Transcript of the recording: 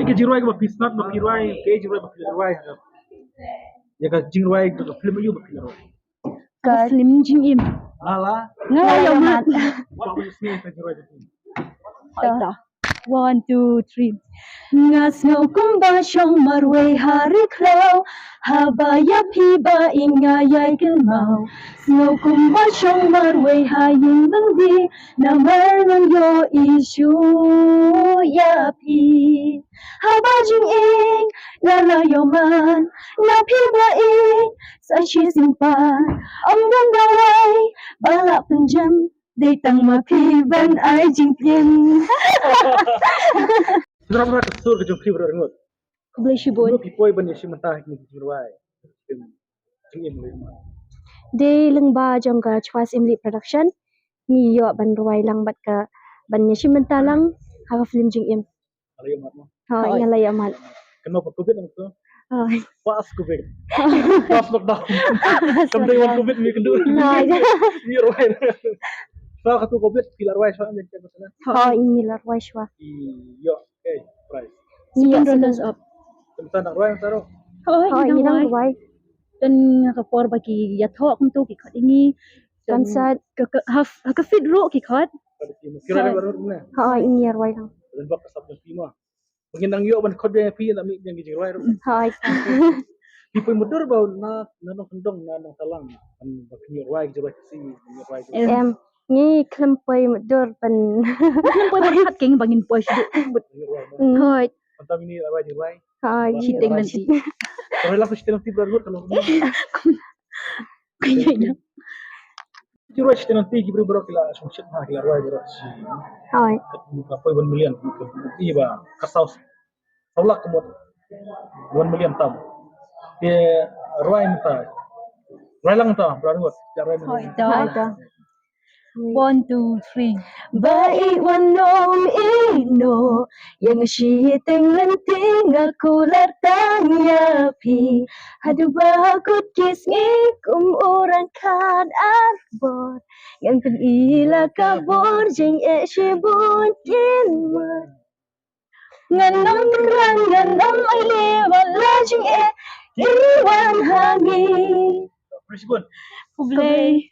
cái jiruai cái pisnat mà piruai cái jiruai mà piruai ya cái jiruai cái film itu mà piruai Ka slim jing im. ala Ngalayo mat. what was me cái jiruai itu 1, 2, 3. Ngas ngau kumba shong marway hari klau habaya piba inga yai kelmau ngau kumba shong marway hayin bangdi namar nang yo isu ya pi haba jing ing ngala yo man na piba ing sa chi simpan om dang dawai bala penjam Day tang mapiban ay jingpin. Kenapa kesur ke jumpi berengut? Boleh syibun. Lu pipoi ban yesi mentah ni jiruai jing im lima Day lang ba jong ka chwas imli production ni yo ban ruai lang bat ka ban yesi mentah lang ha film jing im. alay mat mo Ha ngalay amal. kenapa covid ang tu Ay. pas covid pas lockdown sampai wan covid mi kendu Nah. jiruai so katu covid pilar wai so ang jadi sana Ha ini la ruai shwa. yo okay price $7 up. tentang nak ruai taro Ha ini lang ruai. Dan kapor bagi yato kung to kikot ini Kan sa ka feed ro kikot pada sini kira baru mana ha ini ruai lang. dan bak kasap ng pima pagindang yo ban kod yang pi na mi yang jiruai Ha pipoi mudur bau na nanong kendong nanong talang an bakni ruai jiruai si ruai em ni klempoi mudur ban Nang poy berhat king bangin poy sido Hoy. Mantap ini ruai jiruai Ha Shiting na si kalau lah sistem tiba baru kalau Kaya na jiruai sistem nanti gibri baru kila sumsit na kila ruai baru si Hoy. apa 1 million iya ba kasaus tolak kemot 1 million tam dia ruai minta ruai lang ta baru ruai Hoy Hoy da da. 1, 2, 3 Baik wanom ino yang syiteng lenting aku latanya pi hadu bakut kisngi orang kan arbor yang terila kabur jeng shibun kinwa nganom rang nganom ali wala jeng iwan hangi Prisbon Kublay